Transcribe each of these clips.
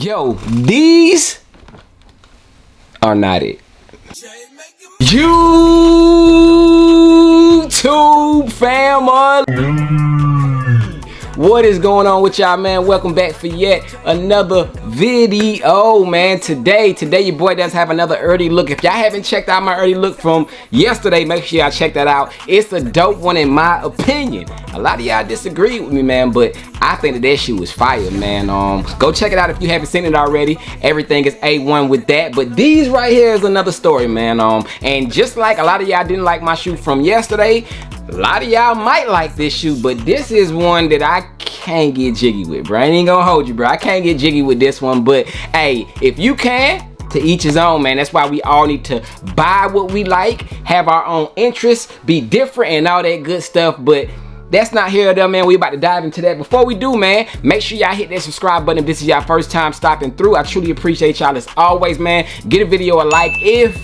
Yo, these are not it. YouTube family, what is going on with y'all, man? Welcome back for yet another video, man. Today your boy does have another early look. If y'all haven't checked out my early look from yesterday, make sure y'all check that out. It's a dope one in my opinion. A lot of y'all disagree with me, man, but I think that shoe was fire, man. Go check it out if you haven't seen it already. Everything is A1 with that, but these right here is another story, man. And just like a lot of y'all didn't like my shoe from yesterday, a lot of y'all might like this shoe, but this is one that I can't get jiggy with, bro. I ain't gonna hold you, bro. I can't get jiggy with this one, but hey, if you can, to each his own, man. That's why we all need to buy what we like, have our own interests, be different and all that good stuff, but that's not here or there, man. We about to dive into that. Before we do, man, make sure y'all hit that subscribe button if this is y'all first time stopping through. I truly appreciate y'all as always, man. Get a video a like if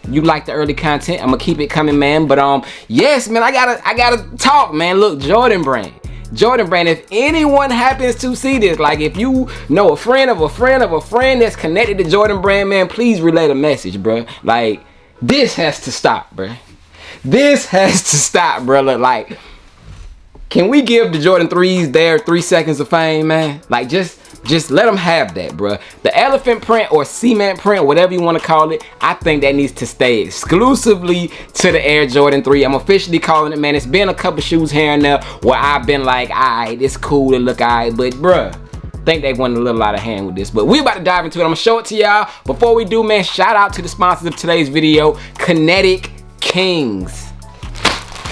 you like the early content. I'm gonna keep it coming, man. But yes, man, I gotta talk, man. Look, Jordan brand, if anyone happens to see this, like if you know a friend of a friend of a friend that's connected to Jordan brand, man, please relay the message, bro. Like, this has to stop, bro. This has to stop, bro. Look, like, can we give the Jordan 3s their 3 seconds of fame, man? Like, just let them have that, bro. The elephant print or cement print, whatever you want to call it, I think that needs to stay exclusively to the Air Jordan 3. I'm officially calling it, man. It's been a couple shoes here and there where I've been like, alright, it's cool to look alright, but bruh, I think they went a little out of hand with this. But we about to dive into it. I'm gonna show it to y'all. Before we do, man, shout out to the sponsors of today's video, Kinetic Kings.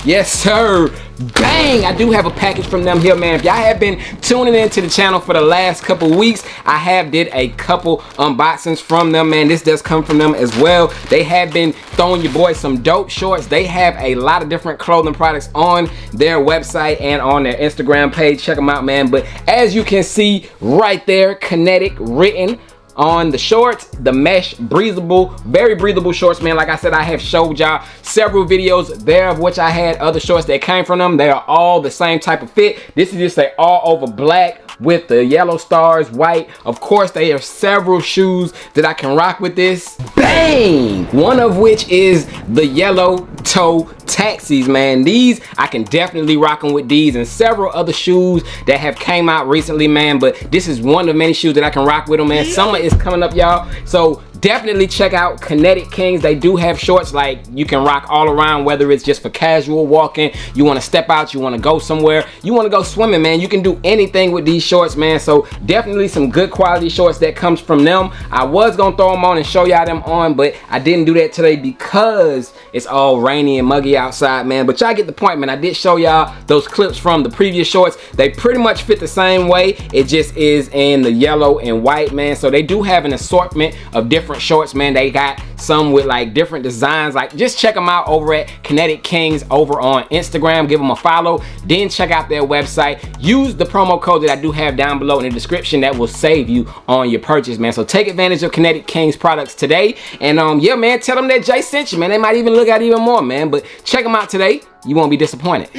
Yes, sir. Bang! I do have a package from them here, man. If y'all have been tuning into the channel for the last couple weeks, I have did a couple unboxings from them, man. This does come from them as well. They have been throwing your boy some dope shorts. They have a lot of different clothing products on their website and on their Instagram page. Check them out, man. But as you can see right there, Kinetic written on the shorts, the mesh breathable, very breathable shorts, man. Like I said, I have showed y'all several videos there of which I had other shorts that came from them. They are all the same type of fit. This is just a all over black with the yellow stars, white. Of course, they have several shoes that I can rock with this. Bang! One of which is the yellow toe taxis, man. These, I can definitely rock them with these and several other shoes that have came out recently, man. But this is one of many shoes that I can rock with them, man. Summer is coming up, y'all. So definitely check out Kinetic Kings. They do have shorts like you can rock all around, whether it's just for casual walking, you want to step out, you want to go somewhere, you want to go swimming, man. You can do anything with these shorts, man. So definitely some good quality shorts that comes from them. I was gonna throw them on and show y'all them on, but I didn't do that today because it's all rainy and muggy outside, man. But y'all get the point, man. I did show y'all those clips from the previous shorts. They pretty much fit the same way. It just is in the yellow and white, man. So they do have an assortment of different shorts, man. They got some with like different designs. Like, just check them out over at Kinetic Kings over on Instagram. Give them a follow, then check out their website. Use the promo code that I do have down below in the description. That will save you on your purchase, man. So take advantage of Kinetic Kings products today. And yeah, man, tell them that Jay sent you, man. They might even look at even more, man. But check them out today. You won't be disappointed.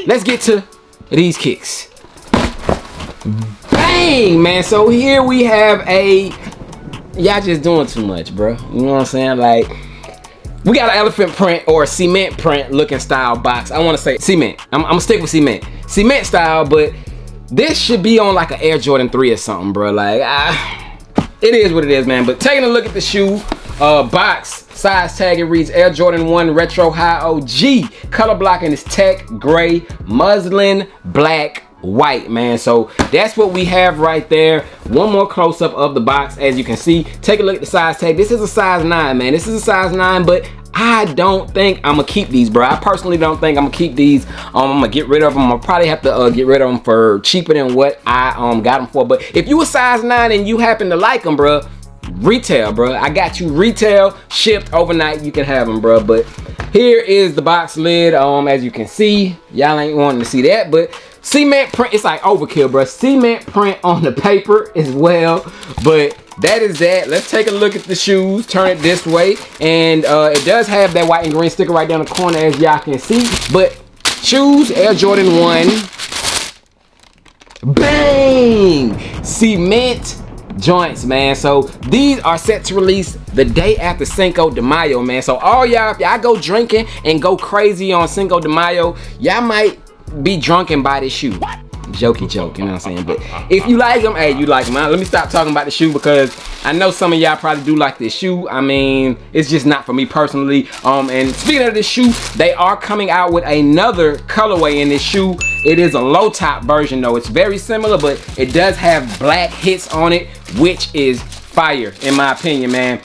Let's get to these kicks. Bang, man. So here we have a, y'all just doing too much, bro. You know what I'm saying? Like, we got an elephant print or a cement print looking style box. I want to say cement. I'm gonna stick with cement style, but this should be on like an Air Jordan 3 or something, bro. Like, it is what it is, man. But taking a look at the shoe box, size tag, it reads Air Jordan 1 Retro High OG. Color blocking is tech, gray, muslin, black, white, man. So that's what we have right there. One more close-up of the box. As you can see, take a look at the size tag. This is a size 9, man. This is a size 9, but I don't think I'm gonna keep these, bro. I personally don't think I'm gonna keep these. I'm gonna get rid of them. I'll probably have to get rid of them for cheaper than what I got them for. But if you a size 9 and you happen to like them, bro, retail, bro. I got you retail, shipped overnight. You can have them, bro. But here is the box lid. As you can see, y'all ain't wanting to see that, but cement print, it's like overkill, bro. Cement print on the paper as well. But that is that. Let's take a look at the shoes. Turn it this way, and it does have that white and green sticker right down the corner, as y'all can see. But shoes, Air Jordan 1. Bang! Cement joints, man. So these are set to release the day after Cinco de Mayo, man. So all y'all, if y'all go drinking and go crazy on Cinco de Mayo, y'all might be drunken by this shoe. Jokey joke, you know what I'm saying? But if you like them, hey, you like them. Let me stop talking about the shoe because I know some of y'all probably do like this shoe. I mean, it's just not for me personally. And speaking of this shoe, they are coming out with another colorway in this shoe. It is a low top version though. It's very similar, but it does have black hits on it, which is fire in my opinion, man.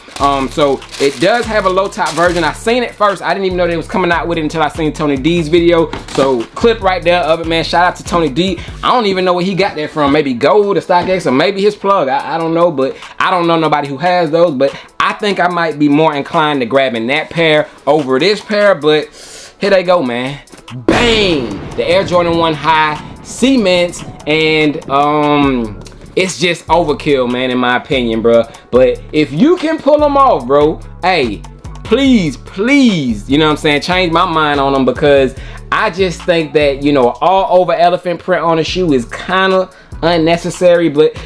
So it does have a low top version. I seen it first. I didn't even know they was coming out with it until I seen Tony D's video. So clip right there of it, man. Shout out to Tony D. I don't even know where he got that from. Maybe Gold or StockX or maybe his plug. I don't know, but I don't know nobody who has those. But I think I might be more inclined to grabbing that pair over this pair. But here they go, man. Bang! The Air Jordan 1 High cements, and it's just overkill, man, in my opinion, bro. But if you can pull them off, bro, hey, please, you know what I'm saying, change my mind on them, because I just think that, you know, all over elephant print on a shoe is kind of unnecessary. But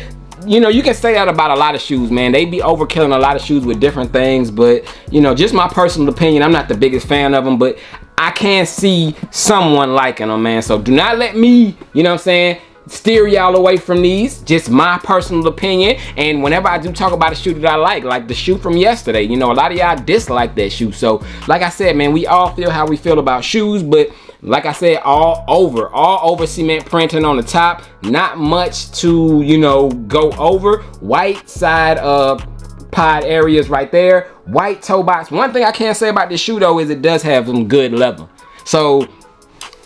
you know, you can say that about a lot of shoes, man. They be overkilling a lot of shoes with different things. But you know, just my personal opinion, I'm not the biggest fan of them, but I can see someone liking them, man. So do not let me, you know what I'm saying, steer y'all away from these. Just my personal opinion. And whenever I do talk about a shoe that I like the shoe from yesterday, you know, a lot of y'all dislike that shoe. So like I said, man, we all feel how we feel about shoes, but like I said, all over cement printing on the top. Not much to, you know, go over. White side pod areas right there. White toe box. One thing I can say about this shoe though is it does have some good leather. So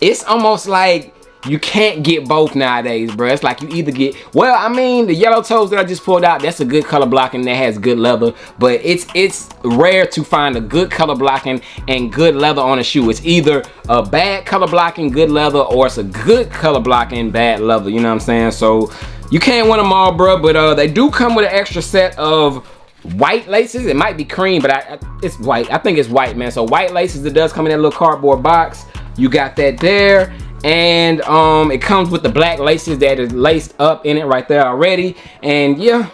it's almost like you can't get both nowadays, bro. It's like you either get, well, I mean, the yellow toes that I just pulled out, that's a good color blocking that has good leather, but it's rare to find a good color blocking and good leather on a shoe. It's either a bad color blocking, good leather, or it's a good color blocking, bad leather, you know what I'm saying? So you can't win them all, bro, but they do come with an extra set of white laces. It might be cream, but it's white. I think it's white, man. So white laces, it does come in that little cardboard box. You got that there. And it comes with the black laces that is laced up in it right there already. And yeah,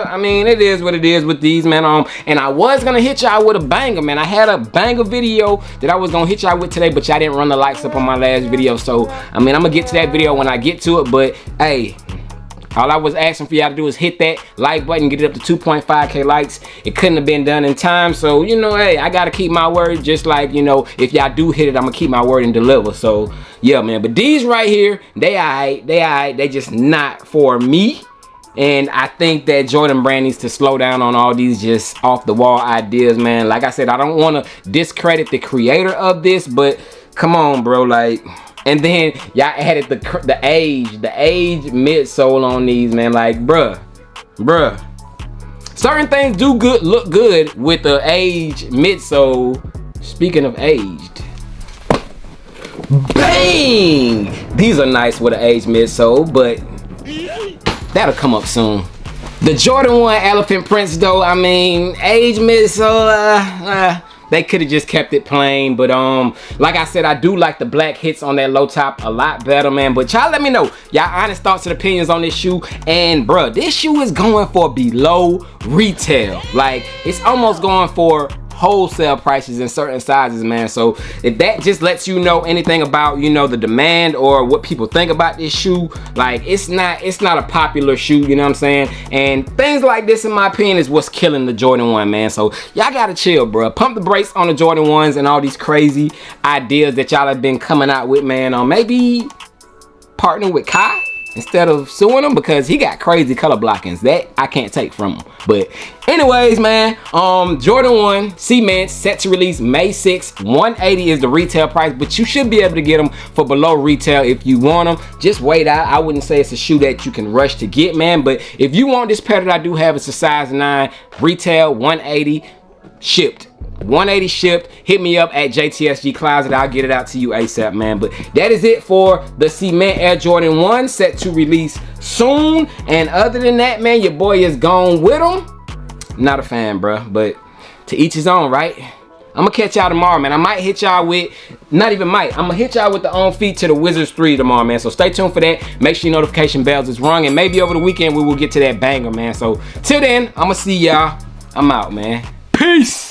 I mean, it is what it is with these, man. And I was gonna hit y'all with a banger, man. I had a banger video that I was gonna hit y'all with today, but y'all didn't run the likes up on my last video. So I mean, I'm gonna get to that video when I get to it. But hey, all I was asking for y'all to do is hit that like button, get it up to 2.5K likes. It couldn't have been done in time. So, you know, hey, I gotta keep my word. Just like, you know, if y'all do hit it, I'm gonna keep my word and deliver. So yeah, man. But these right here, they alright. They just not for me. And I think that Jordan Brand needs to slow down on all these just off the wall ideas, man. Like I said, I don't want to discredit the creator of this, but come on, bro, like. And then y'all added the age midsole on these, man. Like, bruh. Certain things do look good with the age midsole. Speaking of aged, bang! These are nice with an age midsole, but that'll come up soon. The Jordan 1 elephant prints, though, I mean, age midsole, they could have just kept it plain. But like I said, I do like the black hits on that low top a lot better, man. But y'all let me know y'all honest thoughts and opinions on this shoe. And bruh, this shoe is going for below retail. Like, it's almost going for wholesale prices in certain sizes, man. So if that just lets you know anything about, you know, the demand or what people think about this shoe, like, it's not a popular shoe, you know what I'm saying? And things like this, in my opinion, is what's killing the Jordan 1, man. So y'all gotta chill, bro. Pump the brakes on the Jordan 1s and all these crazy ideas that y'all have been coming out with, man. Maybe partner with Kai instead of suing him, because he got crazy color blockings that I can't take from him. But anyways, man, Jordan 1 cements set to release May 6th. $180 is the retail price, but you should be able to get them for below retail if you want them. Just wait out. I wouldn't say it's a shoe that you can rush to get, man, but if you want this pair that I do have, it's a size 9, retail $180, shipped. $180 shipped. Hit me up at JTSG Closet. I'll get it out to you ASAP, man. But that is it for the cement Air Jordan 1 set to release soon. And other than that, man, your boy is gone with them. Not a fan, bruh, but to each his own, right? I'm gonna catch y'all tomorrow, man. I might hit y'all with, not even might, I'm gonna hit y'all with the on feet to the Wizards 3 tomorrow, man. So stay tuned for that. Make sure your notification bells is rung, and maybe over the weekend we will get to that banger, man. So till then, I'm gonna see y'all. I'm out, man. Peace.